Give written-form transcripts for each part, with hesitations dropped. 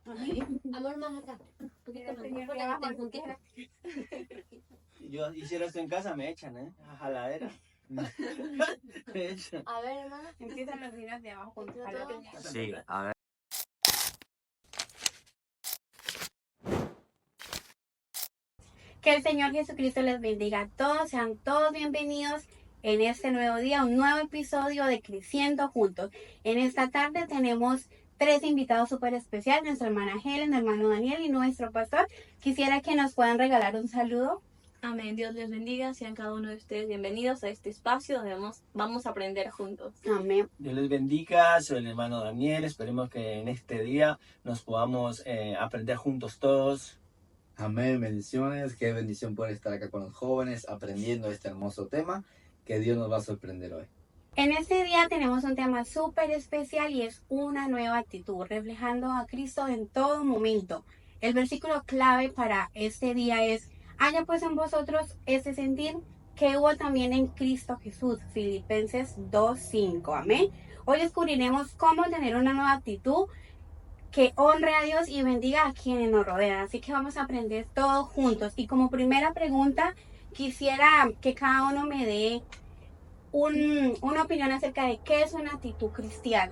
Amor, más acá. Un poquito más. Porque te junté. Yo hiciera esto en casa, me echan, a jaladera. Me echan. A ver, hermana. Empiezan los videos de abajo con Sí, a ver. Que el Señor Jesucristo les bendiga a todos, sean todos bienvenidos en este nuevo día, un nuevo episodio de Creciendo Juntos. En esta tarde tenemos 3 invitados súper especiales, nuestra hermana Helen, hermano Daniel y nuestro pastor. Quisiera que nos puedan regalar un saludo. Amén, Dios les bendiga, sean cada uno de ustedes bienvenidos a este espacio donde vamos a aprender juntos. Amén. Dios les bendiga, soy el hermano Daniel, esperemos que en este día nos podamos aprender juntos todos. Amén, bendiciones, qué bendición poder estar acá con los jóvenes aprendiendo este hermoso tema que Dios nos va a sorprender hoy. En este día tenemos un tema súper especial y es una nueva actitud, reflejando a Cristo en todo momento. El versículo clave para este día es: haya pues en vosotros ese sentir que hubo también en Cristo Jesús. Filipenses 2:5. Amén. Hoy descubriremos cómo tener una nueva actitud que honre a Dios y bendiga a quienes nos rodean. Así que vamos a aprender todos juntos. Y como primera pregunta, quisiera que cada uno me dé una opinión acerca de qué es una actitud cristiana.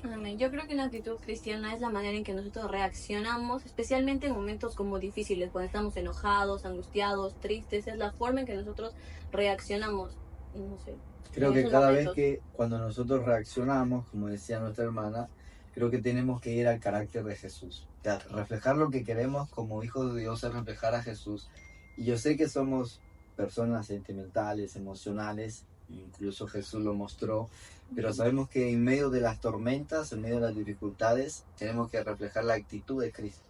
Amén. Yo creo que una actitud cristiana es la manera en que nosotros reaccionamos, especialmente en momentos como difíciles, cuando estamos enojados, angustiados, tristes. Es la forma en que nosotros reaccionamos. No sé. Creo en que esos cada momentos. vez que cuando nosotros reaccionamos, como decía nuestra hermana, creo que tenemos que ir al carácter de Jesús. O sea, reflejar lo que queremos como hijos de Dios es reflejar a Jesús. Y yo sé que somos personas sentimentales, emocionales, incluso Jesús lo mostró, pero sabemos que en medio de las tormentas, en medio de las dificultades, tenemos que reflejar la actitud de Cristo.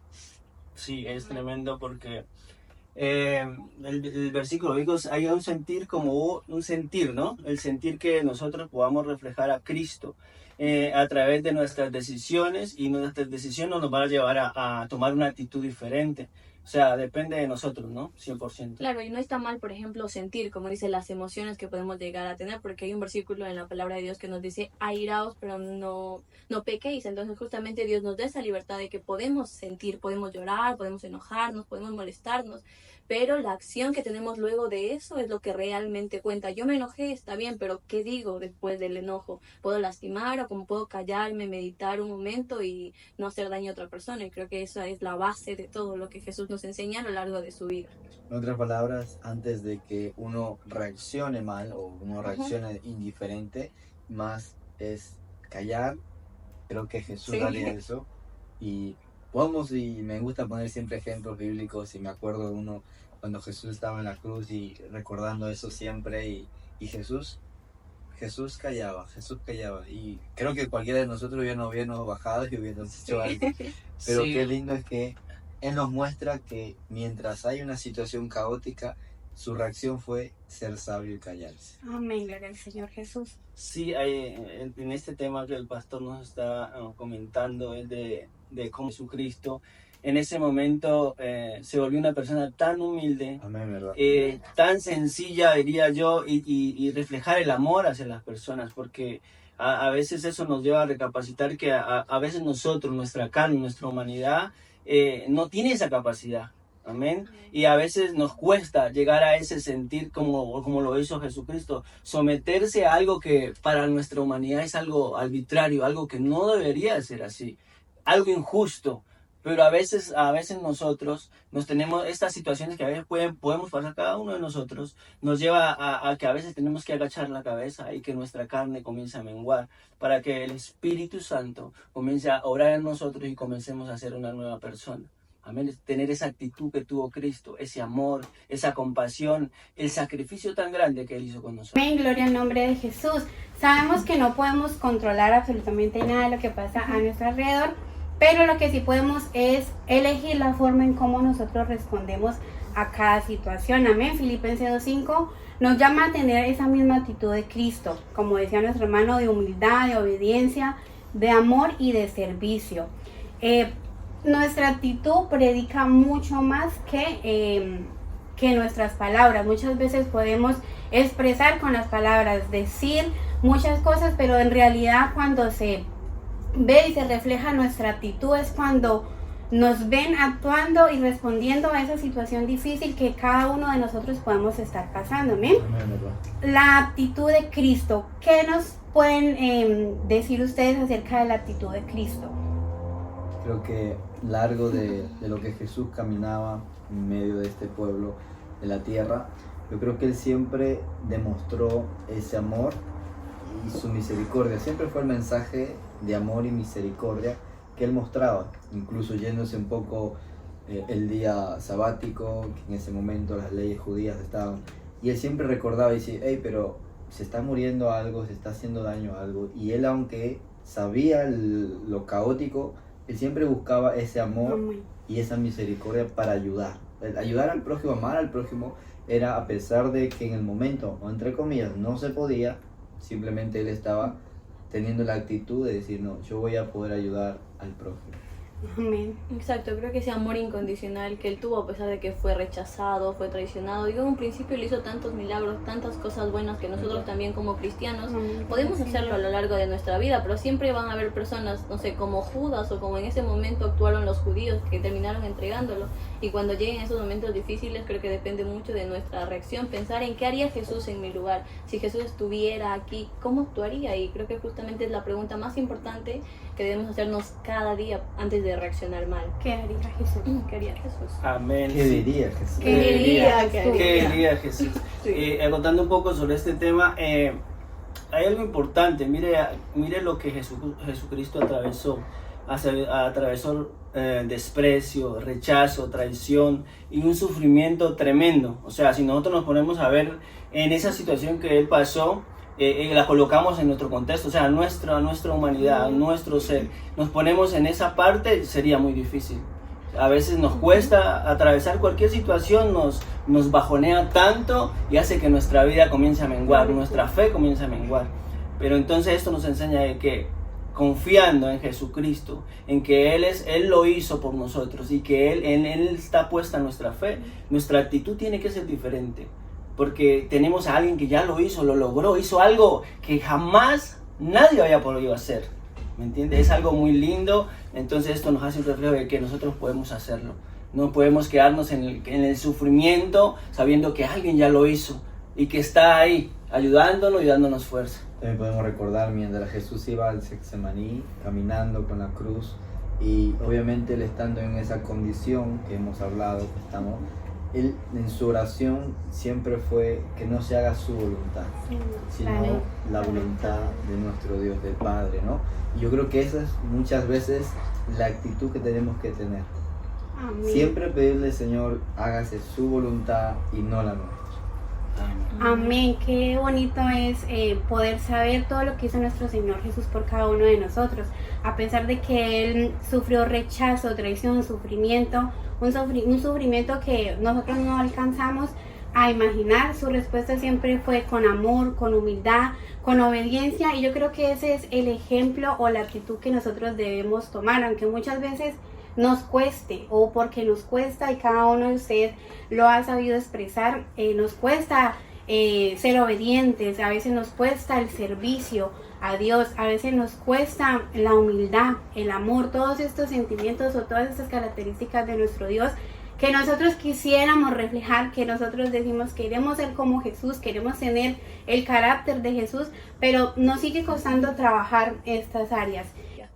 Sí, es tremendo porque el versículo digo, hay un sentir como un sentir, ¿no? El sentir que nosotros podamos reflejar a Cristo a través de nuestras decisiones, y nuestras decisiones nos van a llevar a tomar una actitud diferente. O sea, depende de nosotros, ¿no? 100%. Claro, y no está mal, por ejemplo, sentir, como dice, las emociones que podemos llegar a tener, porque hay un versículo en la palabra de Dios que nos dice: airaos, pero no pequéis. Entonces, justamente Dios nos da esa libertad de que podemos sentir, podemos llorar, podemos enojarnos, podemos molestarnos, pero la acción que tenemos luego de eso es lo que realmente cuenta. Yo me enojé, está bien, pero ¿qué digo después del enojo? ¿Puedo lastimar, o cómo puedo callarme, meditar un momento y no hacer daño a otra persona? Y creo que esa es la base de todo lo que Jesús nos enseña a lo largo de su vida. En otras palabras, antes de que uno reaccione mal o uno reaccione indiferente, más es callar. Creo que Jesús haría eso. Y me gusta poner siempre ejemplos bíblicos, y me acuerdo de uno cuando Jesús estaba en la cruz y recordando eso siempre, y Jesús callaba, y creo que cualquiera de nosotros hubiéramos bajado y hubiéramos hecho algo. Pero Sí. qué lindo es que Él nos muestra que mientras hay una situación caótica, su reacción fue ser sabio y callarse. Amén, gloria al Señor Jesús. Sí, en este tema que el pastor nos está comentando, es de cómo Jesucristo en ese momento se volvió una persona tan humilde, Amén, ¿verdad? tan sencilla, diría yo, y reflejar el amor hacia las personas, porque a veces eso nos lleva a recapacitar que a veces nosotros, nuestra carne, nuestra humanidad, no tiene esa capacidad. Amén. Y a veces nos cuesta llegar a ese sentir como lo hizo Jesucristo, someterse a algo que para nuestra humanidad es algo arbitrario, algo que no debería ser así, algo injusto. Pero a veces nosotros nos tenemos estas situaciones que a veces podemos pasar cada uno de nosotros, nos lleva a que a veces tenemos que agachar la cabeza y que nuestra carne comience a menguar para que el Espíritu Santo comience a obrar en nosotros y comencemos a ser una nueva persona. Amén. Tener esa actitud que tuvo Cristo, ese amor, esa compasión, el sacrificio tan grande que Él hizo con nosotros. Amén, gloria al nombre de Jesús. Sabemos que no podemos controlar absolutamente nada de lo que pasa a nuestro alrededor, pero lo que sí podemos es elegir la forma en cómo nosotros respondemos a cada situación. Amén. Filipenses 2:5 nos llama a tener esa misma actitud de Cristo, como decía nuestro hermano, de humildad, de obediencia, de amor y de servicio. Nuestra actitud predica mucho más que nuestras palabras. Muchas veces podemos expresar con las palabras, decir muchas cosas, pero en realidad cuando se ve y se refleja nuestra actitud es cuando nos ven actuando y respondiendo a esa situación difícil que cada uno de nosotros podemos estar pasando. Amén. Amén, papá. La actitud de Cristo. ¿Qué nos pueden decir ustedes acerca de la actitud de Cristo? Creo que largo de lo que Jesús caminaba en medio de este pueblo, de la tierra, yo creo que Él siempre demostró ese amor y su misericordia. Siempre fue el mensaje de amor y misericordia que Él mostraba, incluso yéndose un poco el día sabático, que en ese momento las leyes judías estaban, y Él siempre recordaba y decía, hey, pero se está muriendo algo, se está haciendo daño a algo, y Él, aunque sabía lo caótico, Él siempre buscaba ese amor Amén. y esa misericordia para ayudar. El ayudar al prójimo, amar al prójimo, era a pesar de que en el momento, o entre comillas, no se podía, simplemente Él estaba teniendo la actitud de decir, no, yo voy a poder ayudar al prójimo. Amén. Exacto, creo que ese amor incondicional que él tuvo a pesar de que fue rechazado, fue traicionado, digo, en un principio le hizo tantos milagros, tantas cosas buenas que nosotros también como cristianos podemos hacerlo a lo largo de nuestra vida, pero siempre van a haber personas, no sé, como Judas o como en ese momento actuaron los judíos que terminaron entregándolo, y cuando lleguen esos momentos difíciles creo que depende mucho de nuestra reacción, pensar en qué haría Jesús en mi lugar, si Jesús estuviera aquí, ¿cómo actuaría? Y creo que justamente es la pregunta más importante que debemos hacernos cada día antes de reaccionar mal. ¿Qué haría Jesús? ¿Qué haría Jesús? Amén. ¿Qué diría Jesús? ¿Qué diría? ¿Qué diría Jesús? Sí. Contando un poco sobre este tema, hay algo importante. Mire lo que Jesucristo atravesó. Atravesó desprecio, rechazo, traición y un sufrimiento tremendo. O sea, si nosotros nos ponemos a ver en esa situación que Él pasó, la colocamos en nuestro contexto, o sea, nuestra humanidad, nuestro ser, nos ponemos en esa parte, sería muy difícil. A veces nos cuesta atravesar cualquier situación, nos bajonea tanto y hace que nuestra vida comience a menguar, nuestra fe comience a menguar. Pero entonces esto nos enseña de que confiando en Jesucristo, en que Él lo hizo por nosotros y que en Él está puesta nuestra fe, nuestra actitud tiene que ser diferente. Porque tenemos a alguien que ya lo hizo, lo logró, hizo algo que jamás nadie había podido hacer. ¿Me entiendes? Es algo muy lindo. Entonces esto nos hace un reflejo de que nosotros podemos hacerlo. No podemos quedarnos en el sufrimiento sabiendo que alguien ya lo hizo y que está ahí ayudándonos y dándonos fuerza. También podemos recordar mientras Jesús iba al Getsemaní caminando con la cruz, y obviamente Él estando en esa condición que hemos hablado, que estamos, Él en su oración siempre fue que no se haga su voluntad, sino la voluntad de nuestro Dios, del Padre, ¿no? Y yo creo que esa es muchas veces la actitud que tenemos que tener. Amén. Siempre pedirle, Señor, hágase su voluntad y no la nuestra. Amén, qué bonito es poder saber todo lo que hizo nuestro Señor Jesús por cada uno de nosotros, a pesar de que Él sufrió rechazo, traición, sufrimiento, un sufrimiento que nosotros no alcanzamos a imaginar. Su respuesta siempre fue con amor, con humildad, con obediencia, y yo creo que ese es el ejemplo o la actitud que nosotros debemos tomar, aunque muchas veces nos cueste, o porque nos cuesta, y cada uno de ustedes lo ha sabido expresar, nos cuesta ser obedientes, a veces nos cuesta el servicio a Dios, a veces nos cuesta la humildad, el amor, todos estos sentimientos o todas estas características de nuestro Dios que nosotros quisiéramos reflejar, que nosotros decimos queremos ser como Jesús, queremos tener el carácter de Jesús, pero nos sigue costando trabajar estas áreas.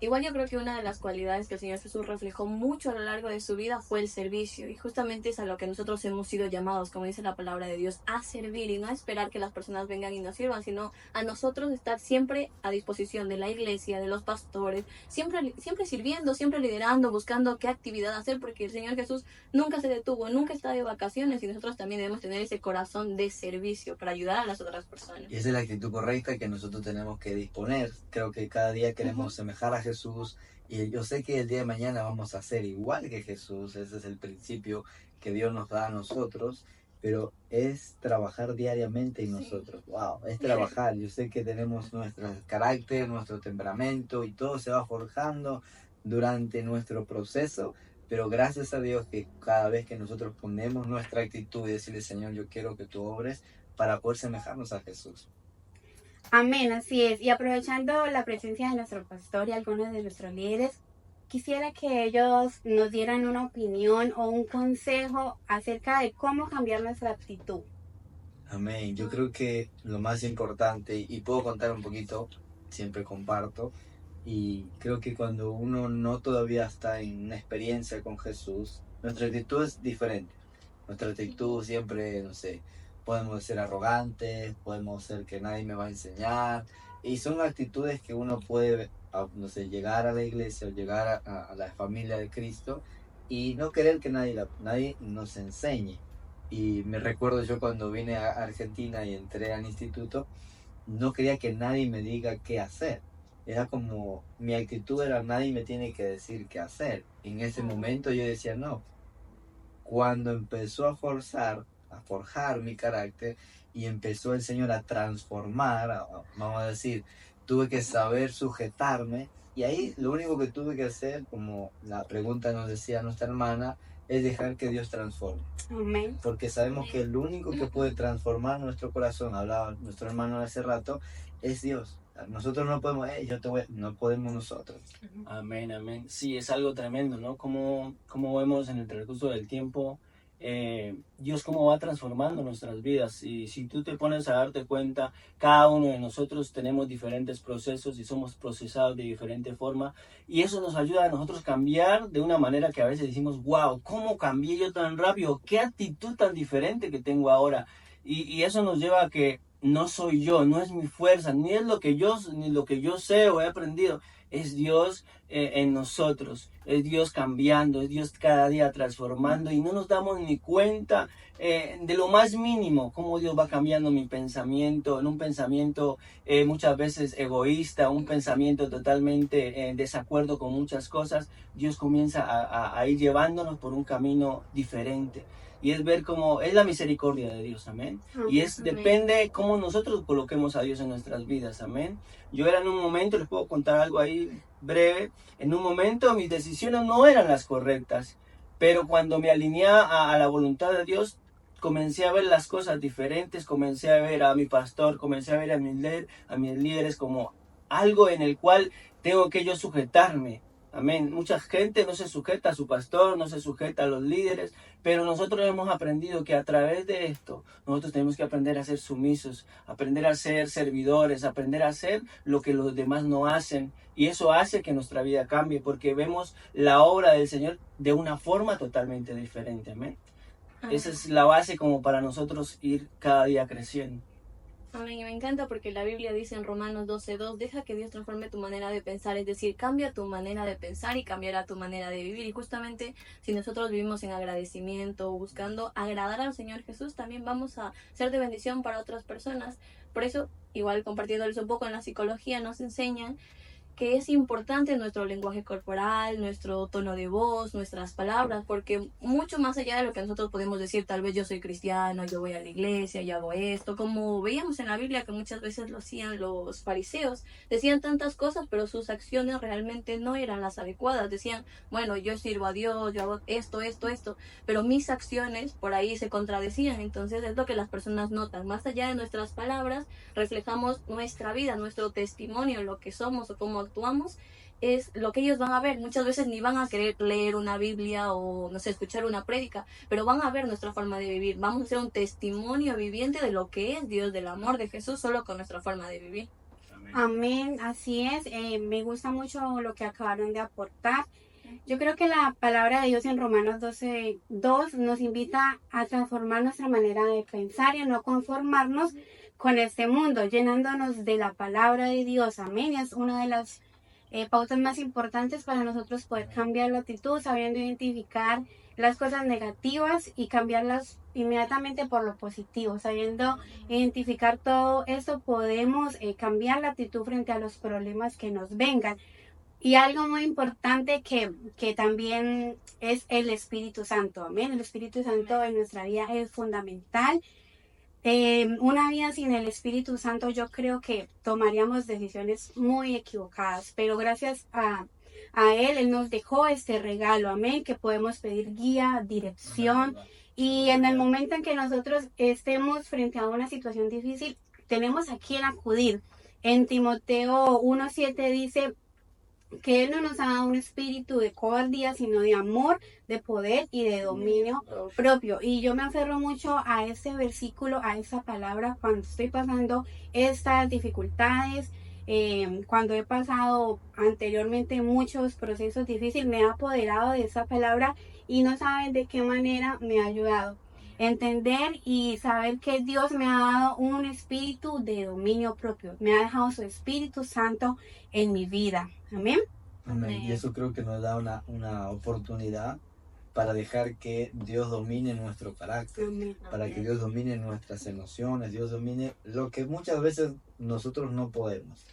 Igual yo creo que una de las cualidades que el Señor Jesús reflejó mucho a lo largo de su vida fue el servicio, y justamente es a lo que nosotros hemos sido llamados, como dice la palabra de Dios, a servir, y no a esperar que las personas vengan y nos sirvan, sino a nosotros estar siempre a disposición de la iglesia, de los pastores, siempre sirviendo, siempre liderando, buscando qué actividad hacer, porque el Señor Jesús nunca se detuvo, nunca está de vacaciones, y nosotros también debemos tener ese corazón de servicio para ayudar a las otras personas. Y esa es la actitud correcta que nosotros tenemos que disponer. Creo que cada día queremos semejar a Jesús, y yo sé que el día de mañana vamos a ser igual que Jesús. Ese es el principio que Dios nos da a nosotros, pero es trabajar diariamente en nosotros. Wow, es trabajar. Yo sé que tenemos nuestro carácter, nuestro temperamento, y todo se va forjando durante nuestro proceso, pero gracias a Dios que cada vez que nosotros ponemos nuestra actitud y decirle, Señor, yo quiero que tú obres para poder semejarnos a Jesús. Amén, así es. Y aprovechando la presencia de nuestro pastor y algunos de nuestros líderes, quisiera que ellos nos dieran una opinión o un consejo acerca de cómo cambiar nuestra actitud. Amén. Yo creo que lo más importante, y puedo contar un poquito, siempre comparto, y creo que cuando uno no todavía está en una experiencia con Jesús, nuestra actitud es diferente. Nuestra actitud siempre, no sé, podemos ser arrogantes, podemos ser que nadie me va a enseñar, y son actitudes que uno puede, no sé, llegar a la iglesia o llegar a la familia de Cristo y no querer que nadie nos enseñe. Y me recuerdo yo cuando vine a Argentina y entré al instituto, no quería que nadie me diga qué hacer. Era como, mi actitud era, nadie me tiene que decir qué hacer. En ese momento yo decía, no. Cuando empezó a forjar mi carácter y empezó el Señor a transformar, vamos a decir, tuve que saber sujetarme. Y ahí lo único que tuve que hacer, como la pregunta nos decía nuestra hermana, es dejar que Dios transforme. Amén. Porque sabemos que el único que puede transformar nuestro corazón, hablaba nuestro hermano hace rato, es Dios. Nosotros no podemos, no podemos nosotros. Amén, amén. Sí, es algo tremendo, ¿no? Como vemos en el transcurso del tiempo, Dios cómo va transformando nuestras vidas. Y si tú te pones a darte cuenta, cada uno de nosotros tenemos diferentes procesos y somos procesados de diferente forma. Y eso nos ayuda a nosotros cambiar de una manera que a veces decimos, wow, ¿cómo cambié yo tan rápido? ¿Qué actitud tan diferente que tengo ahora? Y eso nos lleva a que no soy yo, no es mi fuerza, ni lo que yo sé o he aprendido. Es Dios en nosotros, es Dios cambiando, es Dios cada día transformando y no nos damos ni cuenta de lo más mínimo, cómo Dios va cambiando mi pensamiento, en un pensamiento muchas veces egoísta, un pensamiento totalmente en desacuerdo con muchas cosas. Dios comienza a ir llevándonos por un camino diferente. Y es ver cómo es la misericordia de Dios, amén. Y depende cómo nosotros coloquemos a Dios en nuestras vidas, amén. Yo era en un momento, les puedo contar algo ahí breve, en un momento mis decisiones no eran las correctas, pero cuando me alineé a la voluntad de Dios, comencé a ver las cosas diferentes, comencé a ver a mi pastor, comencé a ver a mis líderes como algo en el cual tengo que yo sujetarme. Amén. Mucha gente no se sujeta a su pastor, no se sujeta a los líderes, pero nosotros hemos aprendido que a través de esto, nosotros tenemos que aprender a ser sumisos, aprender a ser servidores, aprender a hacer lo que los demás no hacen. Y eso hace que nuestra vida cambie, porque vemos la obra del Señor de una forma totalmente diferente. Amén. Esa es la base como para nosotros ir cada día creciendo. Amén, y me encanta porque la Biblia dice en Romanos 12:2, deja que Dios transforme tu manera de pensar, es decir, cambia tu manera de pensar y cambiará tu manera de vivir. Y justamente si nosotros vivimos en agradecimiento, buscando agradar al Señor Jesús, también vamos a ser de bendición para otras personas. Por eso, igual compartiéndoles un poco en la psicología, nos enseñan que es importante nuestro lenguaje corporal, nuestro tono de voz, nuestras palabras, porque mucho más allá de lo que nosotros podemos decir, tal vez yo soy cristiano, yo voy a la iglesia, yo hago esto, como veíamos en la Biblia que muchas veces lo hacían los fariseos, decían tantas cosas, pero sus acciones realmente no eran las adecuadas, decían, bueno, yo sirvo a Dios, yo hago esto, pero mis acciones por ahí se contradecían. Entonces es lo que las personas notan, más allá de nuestras palabras, reflejamos nuestra vida, nuestro testimonio, lo que somos o cómo actuamos, es lo que ellos van a ver. Muchas veces ni van a querer leer una Biblia o, no sé, escuchar una prédica, pero van a ver nuestra forma de vivir. Vamos a ser un testimonio viviente de lo que es Dios, del amor de Jesús, solo con nuestra forma de vivir. Amén, así es. Me gusta mucho lo que acabaron de aportar. Yo creo que la palabra de Dios en Romanos 12:2 nos invita a transformar nuestra manera de pensar y a no conformarnos con este mundo, llenándonos de la palabra de Dios. Amén. Es una de las pautas más importantes para nosotros poder cambiar la actitud, sabiendo identificar las cosas negativas y cambiarlas inmediatamente por lo positivo. Sabiendo identificar todo esto, podemos cambiar la actitud frente a los problemas que nos vengan. Y algo muy importante que también es el Espíritu Santo. Amén. El Espíritu Santo en nuestra vida es fundamental. Una vida sin el Espíritu Santo yo creo que tomaríamos decisiones muy equivocadas, pero gracias a Él nos dejó este regalo, amén, que podemos pedir guía, dirección, y en el momento en que nosotros estemos frente a una situación difícil, tenemos a quién acudir. En Timoteo 1:7 dice, que Él no nos ha dado un espíritu de cobardía, sino de amor, de poder y de dominio propio. Y yo me aferro mucho a este versículo, a esa palabra, cuando estoy pasando estas dificultades, cuando he pasado anteriormente muchos procesos difíciles, me he apoderado de esa palabra y no saben de qué manera me ha ayudado. Entender y saber que Dios me ha dado un espíritu de dominio propio, me ha dejado su Espíritu Santo en mi vida. Amén. Amén. Y eso creo que nos da una oportunidad para dejar que Dios domine nuestro carácter, Amén. para que Dios domine nuestras emociones, Dios domine lo que muchas veces nosotros no podemos,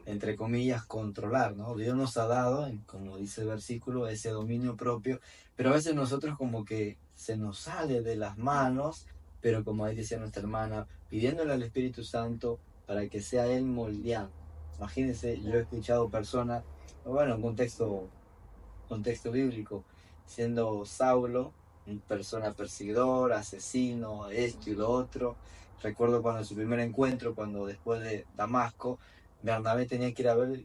entre comillas, controlar, ¿no? Dios nos ha dado, como dice el versículo, ese dominio propio, pero a veces nosotros como que se nos sale de las manos, pero como ahí decía nuestra hermana, pidiéndole al Espíritu Santo para que sea Él moldeando. Imagínense, yo he escuchado personas, bueno, en contexto bíblico, siendo Saulo, una persona perseguidora, asesino, esto y lo otro. Recuerdo cuando en su primer encuentro, cuando después de Damasco, Bernabé tenía que ir a ver,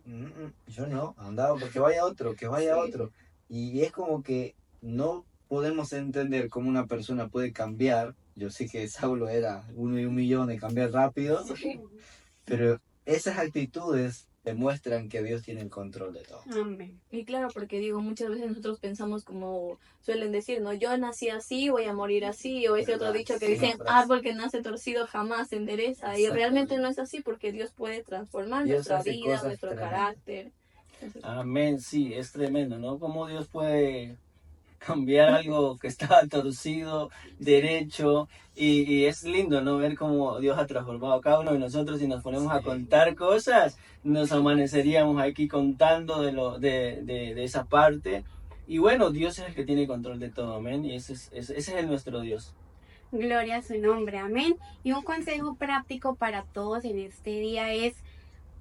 yo no, andaba porque vaya otro, que vaya otro. Y es como que no podemos entender cómo una persona puede cambiar. Yo sé que Saulo era 1 en 1.000.000 de cambiar rápido, pero esas actitudes demuestran que Dios tiene el control de todo. Amén. Y claro, porque digo, muchas veces nosotros pensamos como suelen decir, ¿no? Yo nací así, voy a morir así, o ese otro dicho que dice, árbol que nace torcido jamás se endereza. Y Exacto. realmente no es así, porque Dios puede transformar Dios nuestra hace vida, cosas nuestro tremendas. carácter. Amén, sí, es tremendo, ¿no? Cómo Dios puede cambiar algo que estaba torcido, derecho, y es lindo, ¿no? Ver cómo Dios ha transformado a cada uno de nosotros y nos ponemos a contar cosas, nos amaneceríamos aquí contando de esa parte. Y bueno, Dios es el que tiene control de todo, amén, y ese es el nuestro Dios. Gloria a su nombre, amén. Y un consejo práctico para todos en este día es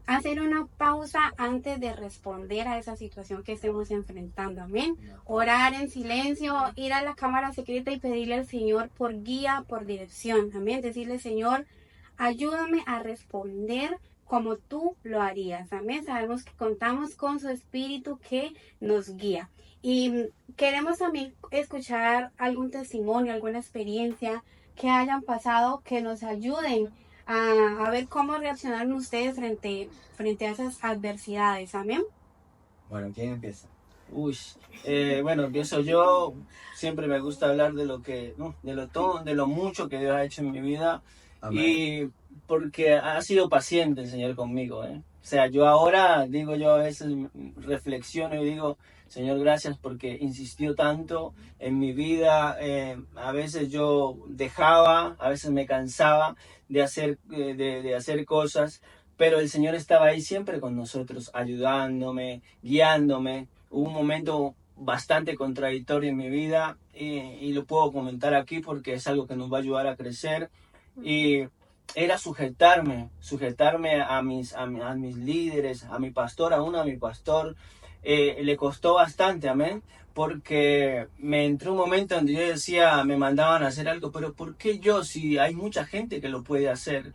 hacer una pausa antes de responder a esa situación que estemos enfrentando, amén. Orar en silencio, ir a la cámara secreta y pedirle al Señor por guía, por dirección, amén. Decirle, Señor, ayúdame a responder como tú lo harías, amén. Sabemos que contamos con su Espíritu que nos guía. Y queremos también escuchar algún testimonio, alguna experiencia que hayan pasado que nos ayuden a ver cómo reaccionaron ustedes frente a esas adversidades. Amén. Bueno, ¿quién empieza? Bueno, empiezo yo. Siempre me gusta hablar de lo que, ¿no? de lo mucho que Dios ha hecho en mi vida. Amén. Y porque ha sido paciente el Señor conmigo, ¿eh? O sea, yo ahora digo, yo a veces reflexiono y digo, Señor, gracias porque insistió tanto en mi vida. A veces yo dejaba, a veces me cansaba de hacer cosas, pero el Señor estaba ahí siempre con nosotros, ayudándome, guiándome. Hubo un momento bastante contradictorio en mi vida y lo puedo comentar aquí porque es algo que nos va a ayudar a crecer. Y era sujetarme a mis líderes, a mi pastor, aún a mi pastor. Le costó bastante, amén, porque me entró un momento donde yo decía, me mandaban a hacer algo, pero ¿por qué yo si hay mucha gente que lo puede hacer?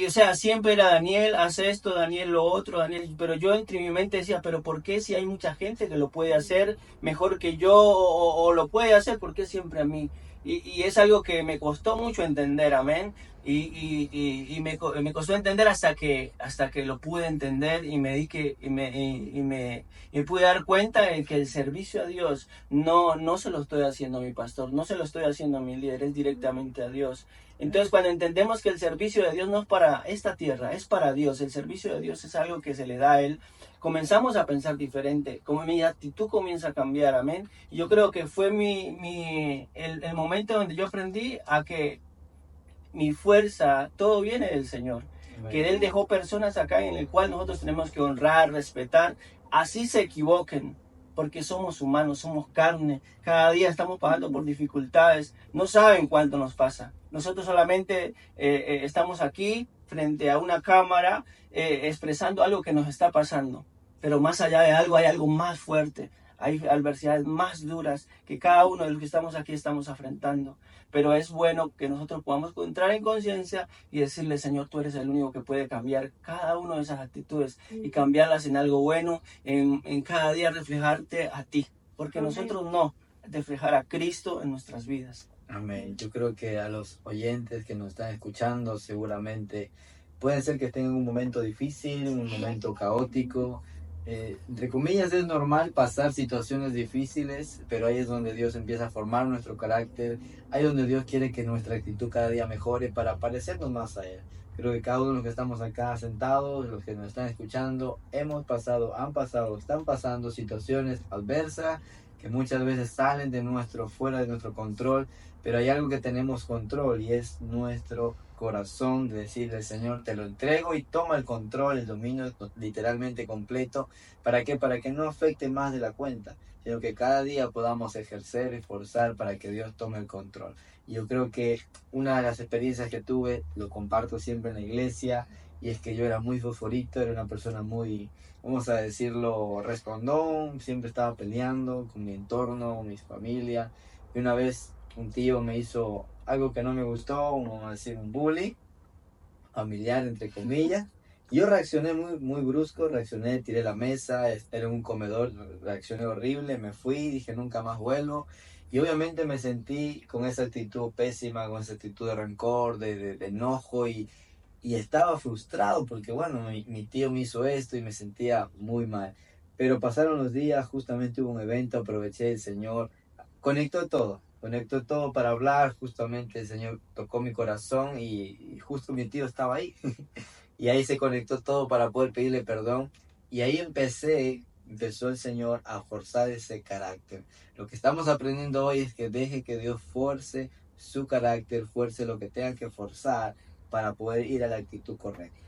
O sea, siempre era Daniel, hace esto, Daniel lo otro, Daniel, pero yo entre mi mente decía, pero ¿por qué si hay mucha gente que lo puede hacer mejor que yo o lo puede hacer, por qué siempre a mí? Y es algo que me costó mucho entender, amén. Y me costó entender hasta que lo pude entender y me pude dar cuenta de que el servicio a Dios no se lo estoy haciendo a mi pastor, no se lo estoy haciendo a mi líder, es directamente a Dios. Entonces, cuando entendemos que el servicio de Dios no es para esta tierra, es para Dios, el servicio de Dios es algo que se le da a Él, comenzamos a pensar diferente, como mi actitud comienza a cambiar, amén. Y yo creo que fue el momento donde yo aprendí a que mi fuerza, todo viene del Señor. Que Él dejó personas acá en el cual nosotros tenemos que honrar, respetar, así se equivoquen, porque somos humanos, somos carne, cada día estamos pasando por dificultades, no saben cuánto nos pasa. Nosotros solamente estamos aquí frente a una cámara expresando algo que nos está pasando, pero más allá de algo hay algo más fuerte. hay adversidades más duras que cada uno de los que estamos aquí estamos afrontando. Pero es bueno que nosotros podamos entrar en conciencia y decirle, Señor, tú eres el único que puede cambiar cada una de esas actitudes y cambiarlas en algo bueno, en cada día reflejarte a ti. Porque nosotros no, reflejar a Cristo en nuestras vidas. Amén. Yo creo que a los oyentes que nos están escuchando seguramente puede ser que estén en un momento difícil, un momento caótico. Entre comillas es normal pasar situaciones difíciles, pero ahí es donde Dios empieza a formar nuestro carácter, ahí es donde Dios quiere que nuestra actitud cada día mejore para parecernos más a Él. Creo que cada uno de los que estamos acá sentados, los que nos están escuchando, hemos pasado, han pasado, están pasando situaciones adversas que muchas veces salen fuera de nuestro control, pero hay algo que tenemos control y es nuestro corazón, de decirle, Señor, te lo entrego y toma el control, el dominio literalmente completo. ¿Para qué? Para que no afecte más de la cuenta, sino que cada día podamos ejercer, esforzar para que Dios tome el control. Y yo creo que una de las experiencias que tuve, lo comparto siempre en la iglesia, y es que yo era muy fosforito, era una persona muy, vamos a decirlo, respondón, siempre estaba peleando con mi entorno, con mi familia. Y una vez un tío me hizo algo que no me gustó, vamos a decir un bullying familiar, entre comillas. Yo reaccioné muy brusco, reaccioné, tiré la mesa, era un comedor, reaccioné horrible, me fui, dije nunca más vuelvo. Y obviamente me sentí con esa actitud pésima, con esa actitud de rencor, de enojo y estaba frustrado porque bueno, mi tío me hizo esto y me sentía muy mal. Pero pasaron los días, justamente hubo un evento, aproveché, el Señor conectó todo para hablar, justamente el Señor tocó mi corazón y justo mi tío estaba ahí. Y ahí se conectó todo para poder pedirle perdón. Y ahí empezó el Señor a forzar ese carácter. Lo que estamos aprendiendo hoy es que deje que Dios force su carácter, fuerce lo que tenga que forzar para poder ir a la actitud correcta.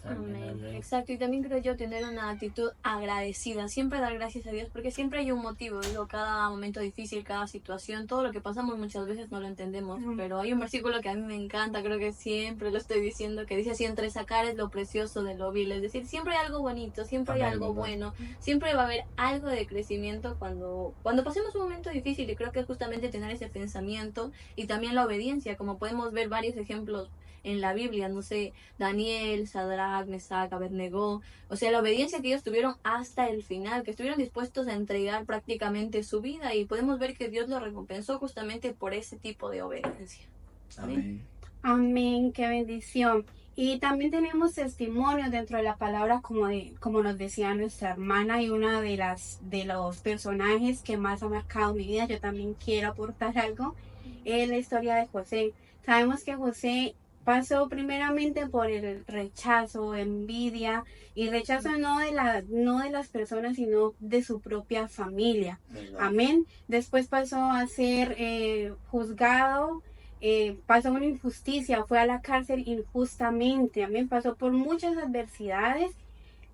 Amén. Exacto, y también creo yo tener una actitud agradecida, siempre dar gracias a Dios, porque siempre hay un motivo, digo, cada momento difícil, cada situación, todo lo que pasamos muchas veces no lo entendemos, pero hay un versículo que a mí me encanta, creo que siempre lo estoy diciendo, que dice así, entre sacar es lo precioso de lo vil, es decir, siempre hay algo bonito, siempre hay algo bueno, siempre va a haber algo de crecimiento cuando pasemos un momento difícil, y creo que es justamente tener ese pensamiento y también la obediencia, como podemos ver varios ejemplos en la Biblia, no sé, Daniel, Sadrach, Mesach, Abednego, o sea, la obediencia que ellos tuvieron hasta el final, que estuvieron dispuestos a entregar prácticamente su vida, y podemos ver que Dios lo recompensó justamente por ese tipo de obediencia. Amén. Amén, qué bendición. Y también tenemos testimonios dentro de la palabra, como nos decía nuestra hermana, y una de los personajes que más ha marcado mi vida, yo también quiero aportar algo, es la historia de José. Sabemos que José pasó primeramente por el rechazo, envidia, y rechazo no de las personas, sino de su propia familia. ¿Verdad? Amén. Después pasó a ser juzgado, pasó una injusticia, fue a la cárcel injustamente. Amén. Pasó por muchas adversidades,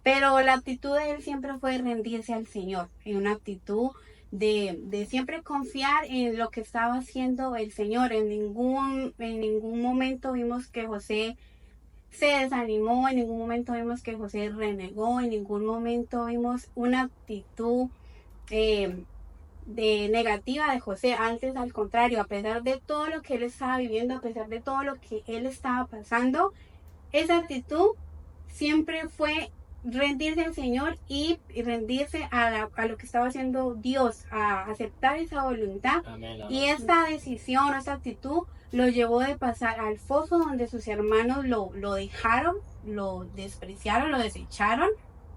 pero la actitud de él siempre fue rendirse al Señor, en una actitud de siempre confiar en lo que estaba haciendo el Señor. En ningún momento vimos que José se desanimó, en ningún momento vimos que José renegó, en ningún momento vimos una actitud de negativa de José. Antes, al contrario, a pesar de todo lo que él estaba viviendo, a pesar de todo lo que él estaba pasando, esa actitud siempre fue rendirse al Señor y rendirse a lo que estaba haciendo Dios, a aceptar esa voluntad. Amén, amén. Y esta decisión, esta actitud lo llevó de pasar al foso donde sus hermanos lo dejaron, lo despreciaron, lo desecharon,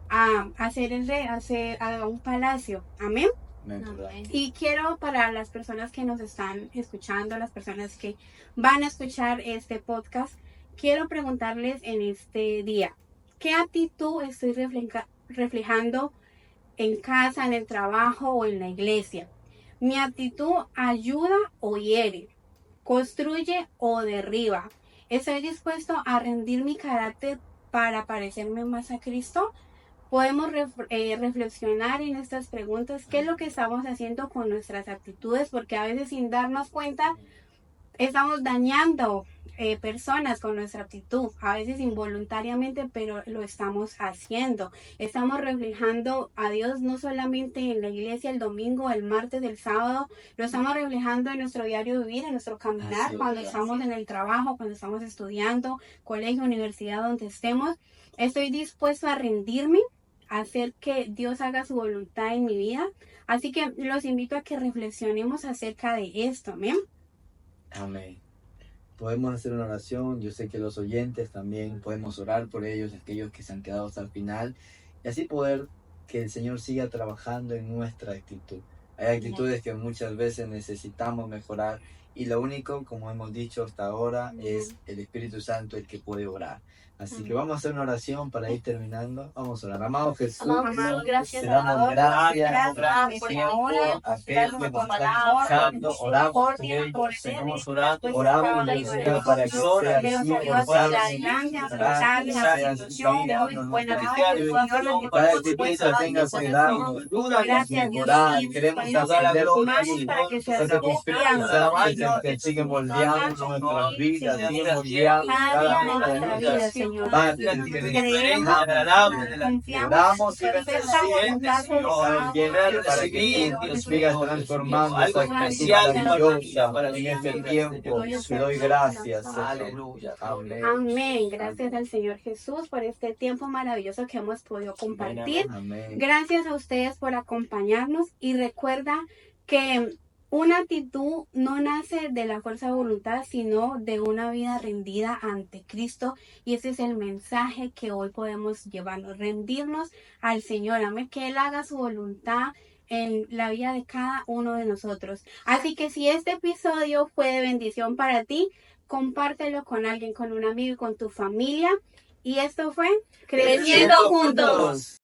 a hacer a un palacio. Amén. Amén, ¿verdad? Y quiero, para las personas que nos están escuchando, las personas que van a escuchar este podcast, quiero preguntarles en este día, ¿qué actitud estoy reflejando en casa, en el trabajo o en la iglesia? ¿Mi actitud ayuda o hiere? ¿Construye o derriba? ¿Estoy dispuesto a rendir mi carácter para parecerme más a Cristo? Podemos reflexionar en estas preguntas, qué es lo que estamos haciendo con nuestras actitudes, porque a veces sin darnos cuenta estamos dañando personas con nuestra actitud, a veces involuntariamente, pero lo estamos haciendo. Estamos reflejando a Dios no solamente en la iglesia el domingo, el martes, el sábado, lo estamos reflejando en nuestro diario vivir, en nuestro caminar, Así es. cuando estamos en el trabajo, cuando estamos estudiando, colegio, universidad, donde estemos. Estoy dispuesto a rendirme, a hacer que Dios haga su voluntad en mi vida. Así que los invito a que reflexionemos acerca de esto, amén. Amén. Podemos hacer una oración, yo sé que los oyentes también podemos orar por ellos, aquellos que se han quedado hasta el final, y así poder que el Señor siga trabajando en nuestra actitud. Hay actitudes que muchas veces necesitamos mejorar y lo único, como hemos dicho hasta ahora, es el Espíritu Santo el que puede orar. Así que vamos a hacer una oración para ir terminando. Vamos a orar. Amado Jesús, Amado, gracias, te damos Salvador. gracias Gracias por ahora. aquel que nos está escuchando. Oramos por ellos, Seguimos orando. oramos Señor, para que sea así, cada actitud tenga cuidado. Orar, queremos aprender por ti, que sigue moldeando nuestras vidas, sigue moldeando cada una de nuestras partes. Oramos para que tú sigas transformando esa actitud maravillosa en este tiempo. Te doy gracias. Aleluya. Amén. Amén. Gracias al Señor Jesús por este tiempo maravilloso que hemos podido compartir. Amén. Gracias a ustedes por acompañarnos y recuerda que una actitud no nace de la fuerza de voluntad, sino de una vida rendida ante Cristo. Y ese es el mensaje que hoy podemos llevarnos, rendirnos al Señor. Amén, que Él haga su voluntad en la vida de cada uno de nosotros. Así que si este episodio fue de bendición para ti, compártelo con alguien, con un amigo y con tu familia. Y esto fue Creciendo Juntos.